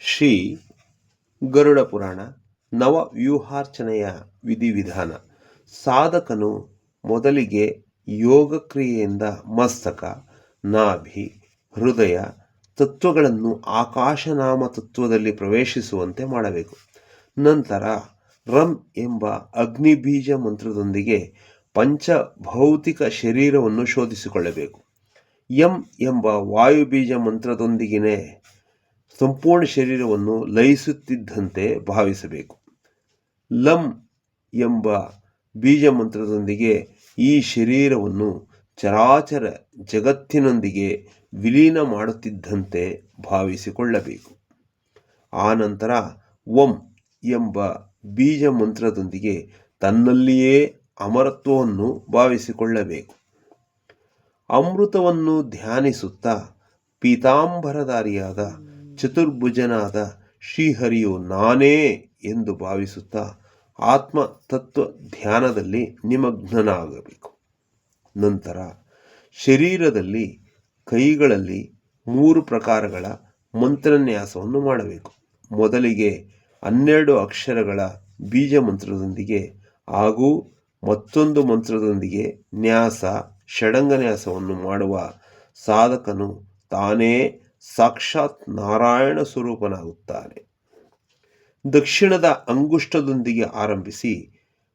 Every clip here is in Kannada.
ಶ್ರೀ ಗರುಡ ಪುರಾಣ ನವವ್ಯೂಹಾರ್ಚನೆಯ ವಿಧಿವಿಧಾನ. ಸಾಧಕನು ಮೊದಲಿಗೆ ಯೋಗಕ್ರಿಯೆಯಿಂದ ಮಸ್ತಕ, ನಾಭಿ, ಹೃದಯ ತತ್ವಗಳನ್ನು ಆಕಾಶನಾಮ ತತ್ವದಲ್ಲಿ ಪ್ರವೇಶಿಸುವಂತೆ ಮಾಡಬೇಕು. ನಂತರ ರಂ ಎಂಬ ಅಗ್ನಿಬೀಜ ಮಂತ್ರದೊಂದಿಗೆ ಪಂಚಭೌತಿಕ ಶರೀರವನ್ನು ಶೋಧಿಸಿಕೊಳ್ಳಬೇಕು. ಯಂ ಎಂಬ ವಾಯುಬೀಜ ಮಂತ್ರದೊಂದಿಗೆ ಸಂಪೂರ್ಣ ಶರೀರವನ್ನು ಲಯಿಸುತ್ತಿದ್ದಂತೆ ಭಾವಿಸಬೇಕು. ಲಂ ಎಂಬ ಬೀಜ ಮಂತ್ರದೊಂದಿಗೆ ಈ ಶರೀರವನ್ನು ಚರಾಚರ ಜಗತ್ತಿನೊಂದಿಗೆ ವಿಲೀನ ಮಾಡುತ್ತಿದ್ದಂತೆ ಭಾವಿಸಿಕೊಳ್ಳಬೇಕು. ಆನಂತರ ಓಂ ಎಂಬ ಬೀಜ ಮಂತ್ರದೊಂದಿಗೆ ತನ್ನಲ್ಲಿಯೇ ಅಮರತ್ವವನ್ನು ಭಾವಿಸಿಕೊಳ್ಳಬೇಕು. ಅಮೃತವನ್ನು ಧ್ಯಾನಿಸುತ್ತಾ ಪೀತಾಂಬರಧಾರಿಯಾದ ಚತುರ್ಭುಜನಾದ ಶ್ರೀಹರಿಯು ನಾನೇ ಎಂದು ಭಾವಿಸುತ್ತಾ ಆತ್ಮ ತತ್ವ ಧ್ಯಾನದಲ್ಲಿ ನಿಮಗ್ನನಾಗಬೇಕು. ನಂತರ ಶರೀರದಲ್ಲಿ ಕೈಗಳಲ್ಲಿ 3 ಪ್ರಕಾರಗಳ ಮಂತ್ರನ್ಯಾಸವನ್ನು ಮಾಡಬೇಕು. ಮೊದಲಿಗೆ 12 ಅಕ್ಷರಗಳ ಬೀಜ ಮಂತ್ರದೊಂದಿಗೆ ಹಾಗೂ ಮತ್ತೊಂದು ಮಂತ್ರದೊಂದಿಗೆ ನ್ಯಾಸ ಷಡಂಗನ್ಯಾಸವನ್ನು ಮಾಡುವ ಸಾಧಕನು ತಾನೇ ಸಾಕ್ಷಾತ್ ನಾರಾಯಣ ಸ್ವರೂಪನಾಗುತ್ತಾನೆ. ದಕ್ಷಿಣದ ಅಂಗುಷ್ಟದೊಂದಿಗೆ ಆರಂಭಿಸಿ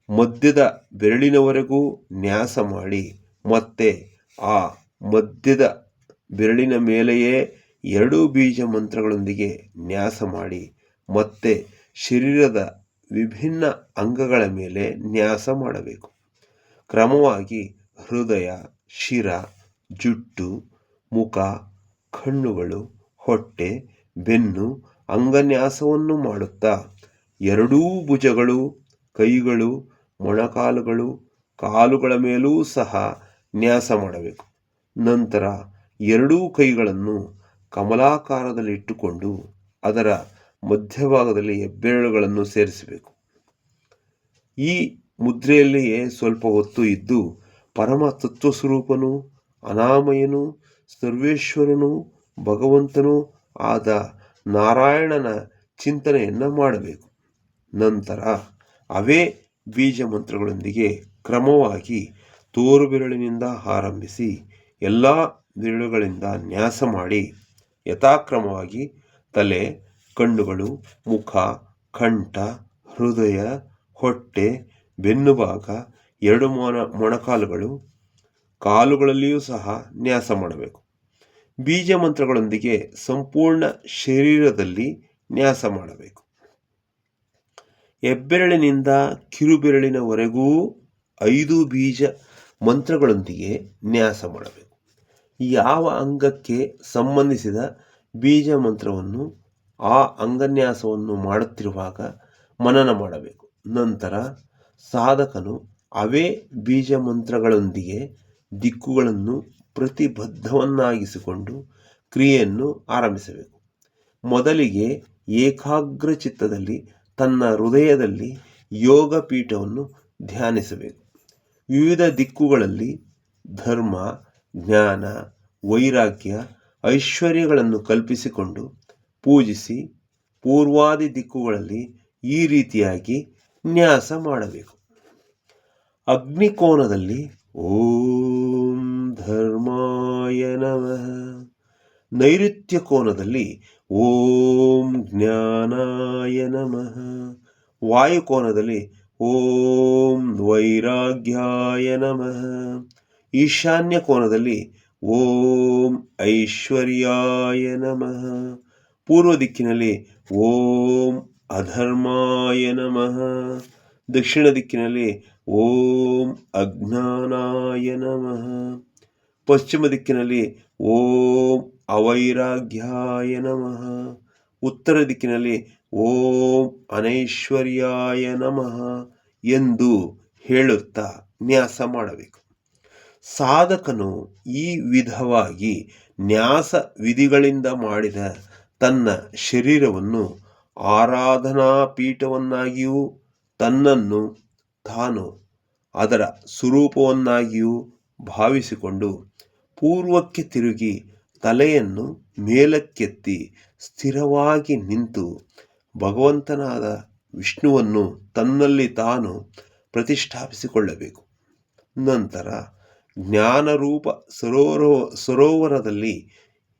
ಮಧ್ಯದ ಬೆರಳಿನವರೆಗೂ ನ್ಯಾಸ ಮಾಡಿ ಮತ್ತೆ ಆ ಮಧ್ಯದ ಬೆರಳಿನ ಮೇಲೆಯೇ 2 ಬೀಜ ಮಂತ್ರಗಳೊಂದಿಗೆ ನ್ಯಾಸ ಮಾಡಿ ಮತ್ತೆ ಶರೀರದ ವಿಭಿನ್ನ ಅಂಗಗಳ ಮೇಲೆ ನ್ಯಾಸ ಮಾಡಬೇಕು. ಕ್ರಮವಾಗಿ ಹೃದಯ, ಶಿರ, ಜುಟ್ಟು, ಮುಖ, ಕಣ್ಣುಗಳು, ಹೊಟ್ಟೆ, ಬೆನ್ನು ಅಂಗನ್ಯಾಸವನ್ನು ಮಾಡುತ್ತಾ 2 ಭುಜಗಳು, ಕೈಗಳು, ಮೊಣಕಾಲುಗಳು, ಕಾಲುಗಳ ಮೇಲೂ ಸಹ ನ್ಯಾಸ ಮಾಡಬೇಕು. ನಂತರ 2 ಕೈಗಳನ್ನು ಕಮಲಾಕಾರದಲ್ಲಿ ಇಟ್ಟುಕೊಂಡು ಅದರ ಮಧ್ಯಭಾಗದಲ್ಲಿ ಹೆಬ್ಬೆರಳುಗಳನ್ನು ಸೇರಿಸಬೇಕು. ಈ ಮುದ್ರೆಯಲ್ಲಿಯೇ ಸ್ವಲ್ಪ ಹೊತ್ತು ಇದ್ದು ಪರಮ ತತ್ವಸ್ವರೂಪನೂ ಅನಾಮಯನೂ ಸರ್ವೇಶ್ವರನೂ ಭಗವಂತನೂ ಆದ ನಾರಾಯಣನ ಚಿಂತನೆಯನ್ನು ಮಾಡಬೇಕು. ನಂತರ ಅವೇ ಬೀಜ ಮಂತ್ರಗಳೊಂದಿಗೆ ಕ್ರಮವಾಗಿ ತೋರು ಬೆರಳಿನಿಂದ ಆರಂಭಿಸಿ ಎಲ್ಲ ಬೆರಳುಗಳಿಂದ ನ್ಯಾಸ ಮಾಡಿ ಯಥಾಕ್ರಮವಾಗಿ ತಲೆ, ಕಣ್ಣುಗಳು, ಮುಖ, ಕಂಠ, ಹೃದಯ, ಹೊಟ್ಟೆ, ಬೆನ್ನುಭಾಗ, 2 ಮೊಣಕಾಲುಗಳು, ಕಾಲುಗಳಲ್ಲಿಯೂ ಸಹ ನ್ಯಾಸ ಮಾಡಬೇಕು. ಬೀಜ ಮಂತ್ರಗಳೊಂದಿಗೆ ಸಂಪೂರ್ಣ ಶರೀರದಲ್ಲಿ ನ್ಯಾಸ ಮಾಡಬೇಕು. ಹೆಬ್ಬೆರಳಿನಿಂದ ಕಿರುಬೆರಳಿನವರೆಗೂ 5 ಬೀಜ ಮಂತ್ರಗಳೊಂದಿಗೆ ನ್ಯಾಸ ಮಾಡಬೇಕು. ಯಾವ ಅಂಗಕ್ಕೆ ಸಂಬಂಧಿಸಿದ ಬೀಜ ಮಂತ್ರವನ್ನು ಆ ಅಂಗನ್ಯಾಸವನ್ನು ಮಾಡುತ್ತಿರುವಾಗ ಮನನ ಮಾಡಬೇಕು. ನಂತರ ಸಾಧಕನು ಅವೇ ಬೀಜ ಮಂತ್ರಗಳೊಂದಿಗೆ ದಿಕ್ಕುಗಳನ್ನು ಪ್ರತಿಬದ್ಧವನ್ನಾಗಿಸಿಕೊಂಡು ಕ್ರಿಯೆಯನ್ನು ಆರಂಭಿಸಬೇಕು. ಮೊದಲಿಗೆ ಏಕಾಗ್ರ ಚಿತ್ತದಲ್ಲಿ ತನ್ನ ಹೃದಯದಲ್ಲಿ ಯೋಗ ಪೀಠವನ್ನು ಧ್ಯಾನಿಸಬೇಕು. ವಿವಿಧ ದಿಕ್ಕುಗಳಲ್ಲಿ ಧರ್ಮ, ಜ್ಞಾನ, ವೈರಾಗ್ಯ, ಐಶ್ವರ್ಯಗಳನ್ನು ಕಲ್ಪಿಸಿಕೊಂಡು ಪೂಜಿಸಿ ಪೂರ್ವಾದಿ ದಿಕ್ಕುಗಳಲ್ಲಿ ಈ ರೀತಿಯಾಗಿ ನ್ಯಾಸ ಮಾಡಬೇಕು. ಅಗ್ನಿಕೋನದಲ್ಲಿ ಓಂ ಧರ್ಮಾಯ ನಮಃ, ನೈಋತ್ಯ ಕೋನದಲ್ಲಿ ಓಂ ಜ್ಞಾನಾಯ ನಮಃ, ವಾಯುಕೋನದಲ್ಲಿ ಓಂ ವೈರಾಗ್ಯಾಯ ನಮಃ, ಈಶಾನ್ಯ ಕೋನದಲ್ಲಿ ಓಂ ಐಶ್ವರ್ಯಾಯ ನಮಃ, ಪೂರ್ವ ದಿಕ್ಕಿನಲ್ಲಿ ಓಂ ಅಧರ್ಮಾಯ ನಮಃ, ದಕ್ಷಿಣ ದಿಕ್ಕಿನಲ್ಲಿ ಓಂ ಅಜ್ಞಾನಾಯ ನಮಃ, ಪಶ್ಚಿಮ ದಿಕ್ಕಿನಲ್ಲಿ ಓಂ ಅವೈರಾಗ್ಯಾಯ ನಮಃ, ಉತ್ತರ ದಿಕ್ಕಿನಲ್ಲಿ ಓಂ ಅನೈಶ್ವರ್ಯಾಯ ನಮಃ ಎಂದು ಹೇಳುತ್ತಾ ನ್ಯಾಸ ಮಾಡಬೇಕು. ಸಾಧಕನು ಈ ವಿಧವಾಗಿ ನ್ಯಾಸ ವಿಧಿಗಳಿಂದ ಮಾಡಿದ ತನ್ನ ಶರೀರವನ್ನು ಆರಾಧನಾ ಪೀಠವನ್ನಾಗಿಯೂ ತನ್ನನ್ನು ತಾನು ಅದರ ಸ್ವರೂಪವನ್ನಾಗಿಯೂ ಭಾವಿಸಿಕೊಂಡು ಪೂರ್ವಕ್ಕೆ ತಿರುಗಿ ತಲೆಯನ್ನು ಮೇಲಕ್ಕೆತ್ತಿ ಸ್ಥಿರವಾಗಿ ನಿಂತು ಭಗವಂತನಾದ ವಿಷ್ಣುವನ್ನು ತನ್ನಲ್ಲಿ ತಾನು ಪ್ರತಿಷ್ಠಾಪಿಸಿಕೊಳ್ಳಬೇಕು. ನಂತರ ಜ್ಞಾನರೂಪ ಸರೋವರದಲ್ಲಿ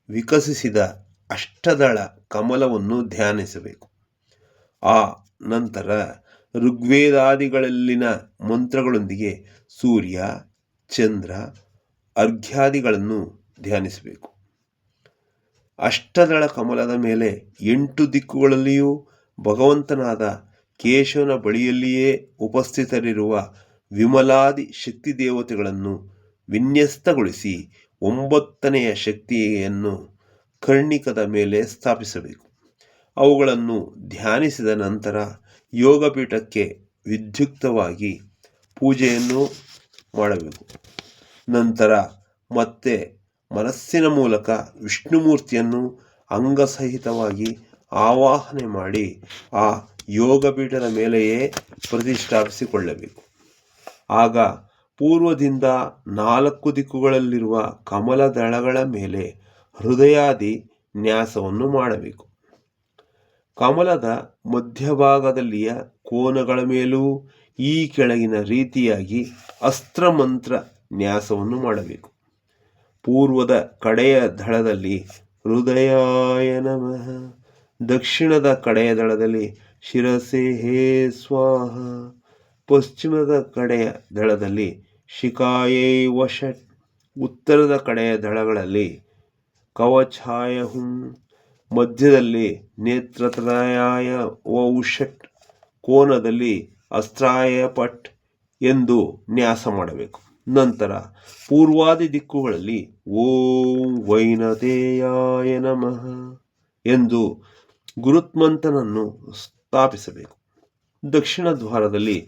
ವಿಕಸಿಸಿದ ಅಷ್ಟದಳ ಕಮಲವನ್ನು ಧ್ಯಾನಿಸಬೇಕು. ಆ ನಂತರ ಋಗ್ವೇದಾದಿಗಳಲ್ಲಿನ ಮಂತ್ರಗಳೊಂದಿಗೆ ಸೂರ್ಯ, ಚಂದ್ರ, ಅರ್ಘ್ಯಾದಿಗಳನ್ನು ಧ್ಯಾನಿಸಬೇಕು. ಅಷ್ಟದಳ ಕಮಲದ ಮೇಲೆ 8 ದಿಕ್ಕುಗಳಲ್ಲಿಯೂ ಭಗವಂತನಾದ ಕೇಶವನ ಬಳಿಯಲ್ಲಿಯೇ ಉಪಸ್ಥಿತರಿರುವ ವಿಮಲಾದಿ ಶಕ್ತಿ ದೇವತೆಗಳನ್ನು ವಿನ್ಯಸ್ತಗೊಳಿಸಿ 9ನೆಯ ಶಕ್ತಿಯನ್ನು ಕರ್ಣಿಕದ ಮೇಲೆ ಸ್ಥಾಪಿಸಬೇಕು. ಅವುಗಳನ್ನು ಧ್ಯಾನಿಸಿದ ನಂತರ ಯೋಗಪೀಠಕ್ಕೆ ವಿದ್ಯುಕ್ತವಾಗಿ ಪೂಜೆಯನ್ನು ಮಾಡಬೇಕು. ನಂತರ ಮತ್ತೆ ಮನಸ್ಸಿನ ಮೂಲಕ ವಿಷ್ಣುಮೂರ್ತಿಯನ್ನು ಅಂಗಸಹಿತವಾಗಿ ಆವಾಹನೆ ಮಾಡಿ ಆ ಯೋಗಪೀಠದ ಮೇಲೆಯೇ ಪ್ರತಿಷ್ಠಾಪಿಸಿಕೊಳ್ಳಬೇಕು. ಆಗ ಪೂರ್ವದಿಂದ 4 ದಿಕ್ಕುಗಳಲ್ಲಿರುವ ಕಮಲದಳಗಳ ಮೇಲೆ ಹೃದಯಾದಿ ನ್ಯಾಸವನ್ನು ಮಾಡಬೇಕು. ಕಮಲದ ಮಧ್ಯಭಾಗದಲ್ಲಿಯ ಕೋನಗಳ ಮೇಲೂ ಈ ಕೆಳಗಿನ ರೀತಿಯಾಗಿ ಅಸ್ತ್ರಮಂತ್ರ ನ್ಯಾಸವನ್ನು ಮಾಡಬೇಕು. ಪೂರ್ವದ ಕಡೆಯ ದಳದಲ್ಲಿ ಹೃದಯಾಯ ನಮಃ, ದಕ್ಷಿಣದ ಕಡೆಯ ದಳದಲ್ಲಿ ಶಿರಸೇ ಹೇ ಸ್ವಾಹ, ಪಶ್ಚಿಮದ ಕಡೆಯ ದಳದಲ್ಲಿ ಶಿಖಾಯೈ ವಷಟ್, ಉತ್ತರದ ಕಡೆಯ ದಳಗಳಲ್ಲಿ ಕವಚಾಯ ಹುಂ, ಮಧ್ಯದಲ್ಲಿ ನೇತ್ರತ್ರಯಾಯ ವೌಷಟ್, ಕೋನದಲ್ಲಿ ಅಸ್ತ್ರಾಯ ಪಟ್ ಎಂದು ನ್ಯಾಸ ಮಾಡಬೇಕು. ನಂತರ ಪೂರ್ವಾದಿ ದಿಕ್ಕುಗಳಲ್ಲಿ ಓಂ ವೈನತೇಯಾಯ ನಮಃ ಎಂದು ಗುರುತ್ಮಂತನನ್ನು ಸ್ಥಾಪಿಸಬೇಕು. ದಕ್ಷಿಣ ದ್ವಾರದಲ್ಲಿ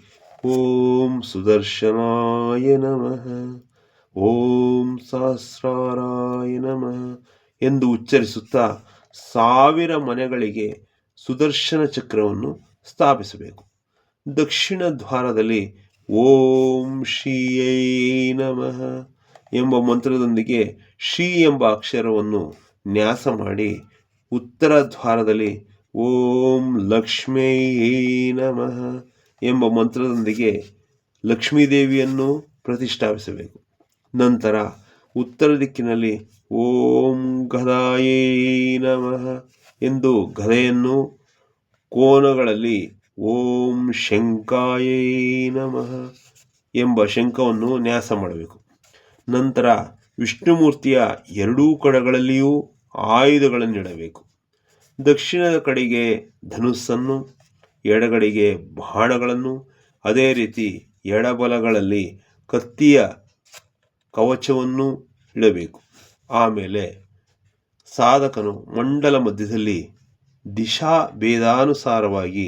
ಓಂ ಸುದರ್ಶನಾಯ ನಮಃ, ಓಂ ಸಹಸ್ರಾರಾಯ ನಮಃ ಎಂದು ಉಚ್ಚರಿಸುತ್ತಾ 1000 ಮನೆಗಳಿಗೆ ಸುದರ್ಶನ ಚಕ್ರವನ್ನು ಸ್ಥಾಪಿಸಬೇಕು. ದಕ್ಷಿಣ ದ್ವಾರದಲ್ಲಿ ಓಂ ಶ್ರೀಯೈ ನಮಃ ಎಂಬ ಮಂತ್ರದೊಂದಿಗೆ ಶ್ರೀ ಎಂಬ ಅಕ್ಷರವನ್ನು ನ್ಯಾಸ ಮಾಡಿ ಉತ್ತರ ದ್ವಾರದಲ್ಲಿ ಓಂ ಲಕ್ಷ್ಮೀ ನಮಃ ಎಂಬ ಮಂತ್ರದೊಂದಿಗೆ ಲಕ್ಷ್ಮೀದೇವಿಯನ್ನು ಪ್ರತಿಷ್ಠಾಪಿಸಬೇಕು. ನಂತರ ಉತ್ತರ ದಿಕ್ಕಿನಲ್ಲಿ ಓಂ ಗದಾಯೈ ನಮಃ ಎಂದು ಗದೆಯನ್ನು, ಕೋನಗಳಲ್ಲಿ ಓಂ ಶಂಖಾಯೈ ನಮಃ ಎಂಬ ಶಂಖವನ್ನು ನ್ಯಾಸ ಮಾಡಬೇಕು. ನಂತರ ವಿಷ್ಣುಮೂರ್ತಿಯ 2 ಕಡೆಗಳಲ್ಲಿಯೂ ಆಯುಧಗಳನ್ನಿಡಬೇಕು. ದಕ್ಷಿಣದ ಕಡೆಗೆ ಧನುಸ್ಸನ್ನು, ಎಡಗಡೆಗೆ ಬಾಣಗಳನ್ನು, ಅದೇ ರೀತಿ ಎಡಬಲಗಳಲ್ಲಿ ಕತ್ತಿಯ ಕವಚವನ್ನು ಇಡಬೇಕು. ಆಮೇಲೆ ಸಾಧಕನು ಮಂಡಲ ಮಧ್ಯದಲ್ಲಿ ದಿಶಾ ಭೇದಾನುಸಾರವಾಗಿ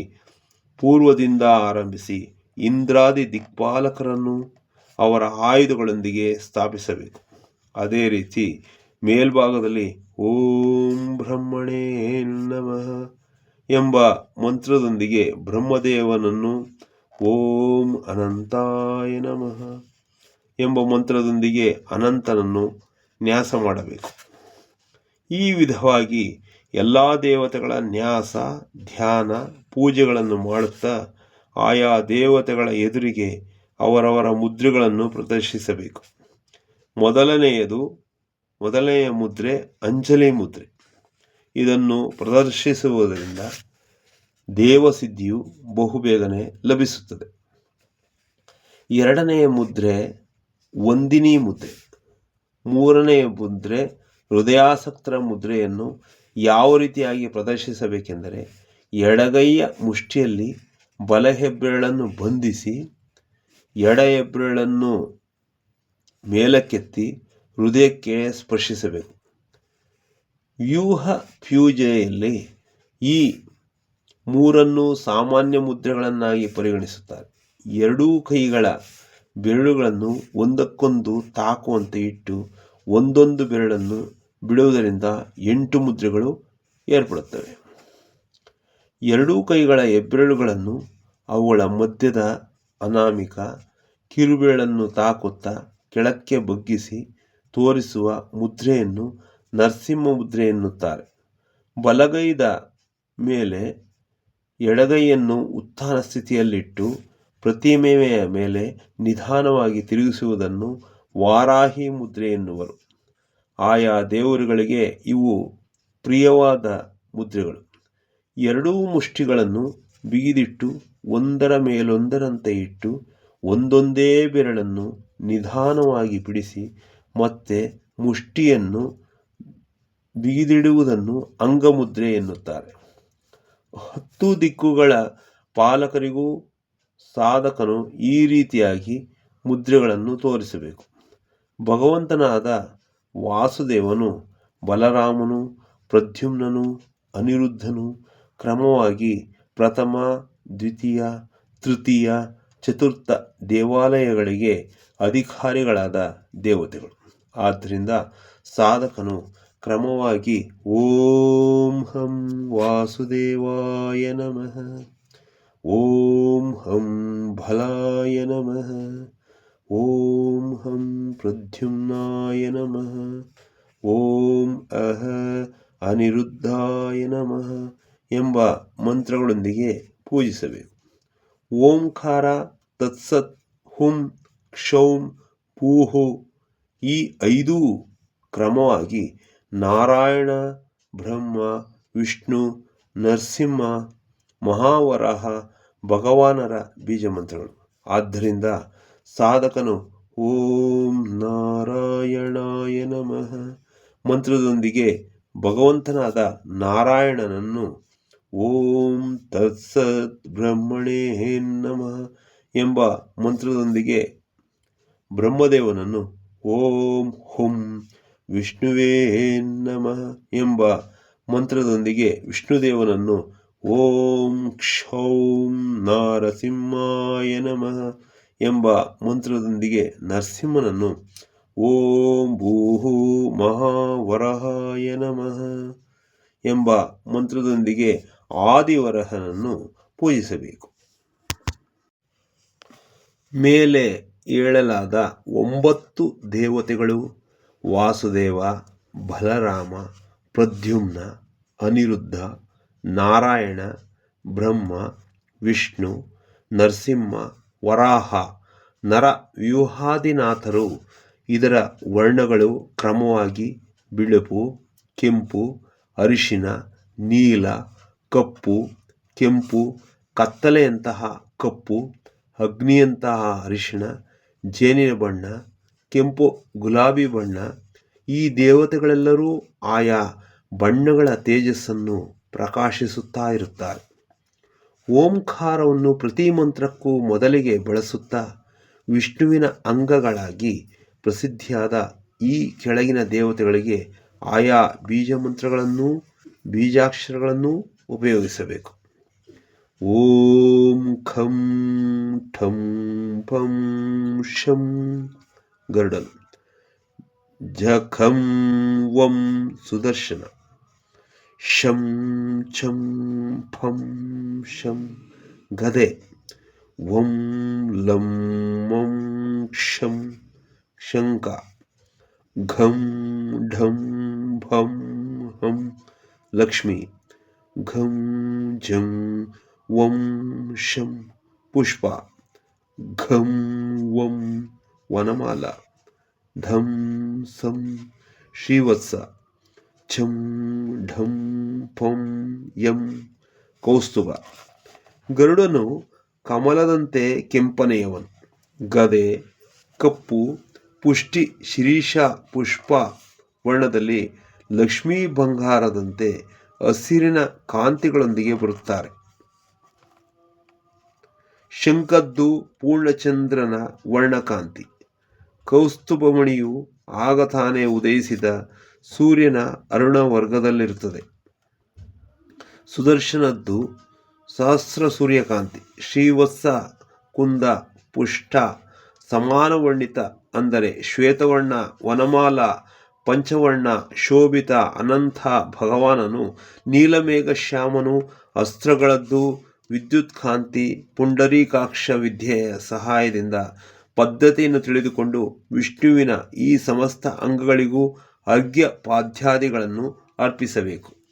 ಪೂರ್ವದಿಂದ ಆರಂಭಿಸಿ ಇಂದ್ರಾದಿ ದಿಕ್ಪಾಲಕರನ್ನು ಅವರ ಆಯುಧಗಳೊಂದಿಗೆ ಸ್ಥಾಪಿಸಬೇಕು. ಅದೇ ರೀತಿ ಮೇಲ್ಭಾಗದಲ್ಲಿ ಓಂ ಬ್ರಹ್ಮಣೇ ನಮಃ ಎಂಬ ಮಂತ್ರದೊಂದಿಗೆ ಬ್ರಹ್ಮದೇವನನ್ನು, ಓಂ ಅನಂತಾಯ ನಮಃ ಎಂಬ ಮಂತ್ರದೊಂದಿಗೆ ಅನಂತನನ್ನು ನ್ಯಾಸ ಮಾಡಬೇಕು. ಈ ವಿಧವಾಗಿ ಎಲ್ಲ ದೇವತೆಗಳ ನ್ಯಾಸ, ಧ್ಯಾನ, ಪೂಜೆಗಳನ್ನು ಮಾಡುತ್ತಾ ಆಯಾ ದೇವತೆಗಳ ಎದುರಿಗೆ ಅವರವರ ಮುದ್ರೆಗಳನ್ನು ಪ್ರದರ್ಶಿಸಬೇಕು. ಮೊದಲನೆಯ ಮುದ್ರೆ ಅಂಜಲಿ ಮುದ್ರೆ. ಇದನ್ನು ಪ್ರದರ್ಶಿಸುವುದರಿಂದ ದೇವಸಿದ್ಧಿಯು ಬಹುಬೇಗನೆ ಲಭಿಸುತ್ತದೆ. ಎರಡನೆಯ ಮುದ್ರೆ ವಂದಿನಿ ಮುದ್ರೆ. ಮೂರನೆಯ ಮುದ್ರೆ ಹೃದಯಾಸಕ್ತರ ಮುದ್ರೆಯನ್ನು ಯಾವ ರೀತಿಯಾಗಿ ಪ್ರದರ್ಶಿಸಬೇಕೆಂದರೆ, ಎಡಗೈಯ ಮುಷ್ಟಿಯಲ್ಲಿ ಬಲ ಹೆಬ್ಬೆರಳನ್ನು ಬಂಧಿಸಿ ಎಡ ಹೆಬ್ಬೆರಳನ್ನು ಮೇಲಕ್ಕೆತ್ತಿ ಹೃದಯಕ್ಕೆ ಸ್ಪರ್ಶಿಸಬೇಕು. ವ್ಯೂಹ ಪೂಜೆಯಲ್ಲಿ ಈ 3 ಸಾಮಾನ್ಯ ಮುದ್ರೆಗಳನ್ನಾಗಿ ಪರಿಗಣಿಸುತ್ತಾರೆ. 2 ಕೈಗಳ ಬೆರಳುಗಳನ್ನು ಒಂದಕ್ಕೊಂದು ತಾಕುವಂತೆ ಇಟ್ಟು ಒಂದೊಂದು ಬೆರಳನ್ನು ಬಿಡುವುದರಿಂದ 8 ಮುದ್ರೆಗಳು ಏರ್ಪಡುತ್ತವೆ. 2 ಕೈಗಳ ಹೆಬ್ಬೆರಳುಗಳನ್ನು ಅವುಗಳ ಮಧ್ಯದ ಅನಾಮಿಕ ಕಿರುಬೆರಳನ್ನು ತಾಕುತ್ತಾ ಕೆಳಕ್ಕೆ ಬಗ್ಗಿಸಿ ತೋರಿಸುವ ಮುದ್ರೆಯನ್ನು ನರಸಿಂಹ ಮುದ್ರೆ ಎನ್ನುತ್ತಾರೆ. ಬಲಗೈದ ಮೇಲೆ ಎಡಗೈಯನ್ನು ಉತ್ಥಾನ ಸ್ಥಿತಿಯಲ್ಲಿಟ್ಟು ಪ್ರತಿಮೆಯ ಮೇಲೆ ನಿಧಾನವಾಗಿ ತಿರುಗಿಸುವುದನ್ನು ವಾರಾಹಿ ಮುದ್ರೆ ಎನ್ನುವರು. ಆಯಾ ದೇವರುಗಳಿಗೆ ಇವು ಪ್ರಿಯವಾದ ಮುದ್ರೆಗಳು. ಎರಡೂ ಮುಷ್ಟಿಗಳನ್ನು ಬಿಗಿದಿಟ್ಟು ಒಂದರ ಮೇಲೊಂದರಂತೆ ಇಟ್ಟು ಒಂದೊಂದೇ ಬೆರಳನ್ನು ನಿಧಾನವಾಗಿ ಬಿಡಿಸಿ ಮತ್ತೆ ಮುಷ್ಟಿಯನ್ನು ಬಿಗಿದಿಡುವುದನ್ನು ಅಂಗಮುದ್ರೆ ಎನ್ನುತ್ತಾರೆ. 10 ದಿಕ್ಕುಗಳ ಪಾಲಕರಿಗೂ ಸಾಧಕನು ಈ ರೀತಿಯಾಗಿ ಮುದ್ರೆಗಳನ್ನು ತೋರಿಸಬೇಕು. ಭಗವಂತನಾದ ವಾಸುದೇವನು, ಬಲರಾಮನು, ಪ್ರದ್ಯುಮ್ನನು, ಅನಿರುದ್ಧನು ಕ್ರಮವಾಗಿ ಪ್ರಥಮ, ದ್ವಿತೀಯ, ತೃತೀಯ, ಚತುರ್ಥ ದೇವಾಲಯಗಳಿಗೆ ಅಧಿಕಾರಿಗಳಾದ ದೇವತೆಗಳು. ಆದ್ದರಿಂದ ಸಾಧಕನು ಕ್ರಮವಾಗಿ ಓಂ ಹಂ ವಾಸುದೇವಾಯ ನಮಃ, ಓಂ ಹಂ ಬಲಾಯ ನಮಃ, ಓಂ ಹಂ ಪ್ರದ್ಯುಮ್ನಾಯ ನಮಃ, ಓಂ ಅಹ ಅನಿರುದ್ಧಾಯ ನಮಃ ಎಂಬ ಮಂತ್ರಗಳೊಂದಿಗೆ ಪೂಜಿಸಬೇಕು. ಓಂಕಾರ, ತತ್ಸತ್, ಹುಂ, ಕ್ಷೌಂ, ಪೂಹು ಈ 5 ಕ್ರಮವಾಗಿ ನಾರಾಯಣ, ಬ್ರಹ್ಮ, ವಿಷ್ಣು, ನರಸಿಂಹ, ಮಹಾವರಾಹ ಭಗವಾನರ ಬೀಜ ಮಂತ್ರಗಳು. ಆದ್ದರಿಂದ ಸಾಧಕನು ಓಂ ನಾರಾಯಣಾಯ ನಮಃ ಮಂತ್ರದೊಂದಿಗೆ ಭಗವಂತನಾದ ನಾರಾಯಣನನ್ನು, ಓಂ ತತ್ಸತ್ ಬ್ರಹ್ಮಣೇ ನಮಃ ಎಂಬ ಮಂತ್ರದೊಂದಿಗೆ ಬ್ರಹ್ಮದೇವನನ್ನು, ಓಂ ಹುಂ ವಿಷ್ಣುವೇ ನಮಃ ಎಂಬ ಮಂತ್ರದೊಂದಿಗೆ ವಿಷ್ಣುದೇವನನ್ನು, ಓಂ ಕ್ಷೌಂ ನಾರಸಿಂಹಾಯ ನಮಃ ಎಂಬ ಮಂತ್ರದೊಂದಿಗೆ ನರಸಿಂಹನನ್ನು, ಓಂ ಭೂಹು ಮಹಾವರಹಾಯ ನಮಃ ಎಂಬ ಮಂತ್ರದೊಂದಿಗೆ ಆದಿವರಹನನ್ನು ಪೂಜಿಸಬೇಕು. ಮೇಲೆ ಹೇಳಲಾದ 9 ದೇವತೆಗಳು ವಾಸುದೇವ, ಬಲರಾಮ, ಪ್ರದ್ಯುಮ್ನ, ಅನಿರುದ್ಧ, ನಾರಾಯಣ, ಬ್ರಹ್ಮ, ವಿಷ್ಣು, ನರಸಿಂಹ, ವರಾಹ, ನರ ವ್ಯೂಹಾದಿನಾಥರು. ಇದರ ವರ್ಣಗಳು ಕ್ರಮವಾಗಿ ಬಿಳುಪು, ಕೆಂಪು, ಅರಿಶಿನ, ನೀಲ, ಕಪ್ಪು, ಕೆಂಪು, ಕತ್ತಲೆಯಂತಹ ಕಪ್ಪು, ಅಗ್ನಿಯಂತಹ ಅರಿಶಿಣ, ಜೇನಿನ ಬಣ್ಣ, ಕೆಂಪು ಗುಲಾಬಿ ಬಣ್ಣ. ಈ ದೇವತೆಗಳೆಲ್ಲರೂ ಆಯಾ ಬಣ್ಣಗಳ ತೇಜಸ್ಸನ್ನು ಪ್ರಕಾಶಿಸುತ್ತಾ ಇರುತ್ತಾರೆ. ಓಂಕಾರವನ್ನು ಪ್ರತಿ ಮಂತ್ರಕ್ಕೂ ಮೊದಲಿಗೆ ಬಳಸುತ್ತಾ ವಿಷ್ಣುವಿನ ಅಂಗಗಳಾಗಿ ಪ್ರಸಿದ್ಧಿಯಾದ ಈ ಕೆಳಗಿನ ದೇವತೆಗಳಿಗೆ ಆಯಾ ಬೀಜ ಮಂತ್ರಗಳನ್ನೂ ಬೀಜಾಕ್ಷರಗಳನ್ನೂ ಉಪಯೋಗಿಸಬೇಕು. ಓಂ ಖಂ ಠಂ ಫಂ ಶಂ ಗರುಡನು, ಝಖಂ ವಂ ಸುದರ್ಶನ, ಶಂ ಛಂ ಫಂ ಶಂ ಗದೆ, ವಂ ಲಂ ವಂ ಕ್ಷಂ ಶಂಖ, ಘಂ ಢಂ ಭಂ ಹಂ ಲಕ್ಷ್ಮಿ, ಘಂ ಝಂ ವಂ ಶಂ ಪುಷ್ಪ, ಘಂ ವಂ ವನಮಾಲ, ಧಂ ಸಂ ಶ್ರೀವತ್ಸ, ಛಂ ಢಂ ಫಂ ಯಂ ಕೌಸ್ತುಭ. ಗರುಡನು ಕಮಲದಂತೆ ಕೆಂಪನೆಯವನು. ಗದೆ ಕಪ್ಪು, ಪುಷ್ಟಿ ಶಿರೀಷ ಪುಷ್ಪ ವರ್ಣದಲ್ಲಿ ಲಕ್ಷ್ಮೀ ಬಂಗಾರದಂತೆ ಹಸಿರಿನ ಕಾಂತಿಗಳೊಂದಿಗೆ ಬರುತ್ತಾರೆ. ಶಂಖದ್ದು ಪೂರ್ಣಚಂದ್ರನ ವರ್ಣಕಾಂತಿ. ಕೌಸ್ತುಭಮಣಿಯು ಆಗ ತಾನೇ ಉದಯಿಸಿದ ಸೂರ್ಯನ ಅರುಣ ವರ್ಗದಲ್ಲಿರುತ್ತದೆ. ಸುದರ್ಶನದ್ದು ಸಹಸ್ರ ಸೂರ್ಯಕಾಂತಿ. ಶ್ರೀವತ್ಸ ಕುಂದ ಪುಷ್ಟ ಸಮಾನವರ್ಣಿತ ಅಂದರೆ ಶ್ವೇತವರ್ಣ ವನಮಾಲ ಪಂಚವರ್ಣ ಶೋಭಿತ ಅನಂತ ಭಗವಾನನು ನೀಲಮೇಘ ಶ್ಯಾಮನು. ಅಸ್ತ್ರಗಳದ್ದು ವಿದ್ಯುತ್ ಕಾಂತಿ. ಪುಂಡರೀಕಾಕ್ಷ ವಿದ್ಯೆಯ ಸಹಾಯದಿಂದ ಪದ್ಧತಿಯನ್ನು ತಿಳಿದುಕೊಂಡು ವಿಷ್ಣುವಿನ ಈ ಸಮಸ್ತ ಅಂಗಗಳಿಗೂ ಅರ್ಘ್ಯ ಪಾದ್ಯಾದಿಗಳನ್ನು ಅರ್ಪಿಸಬೇಕು.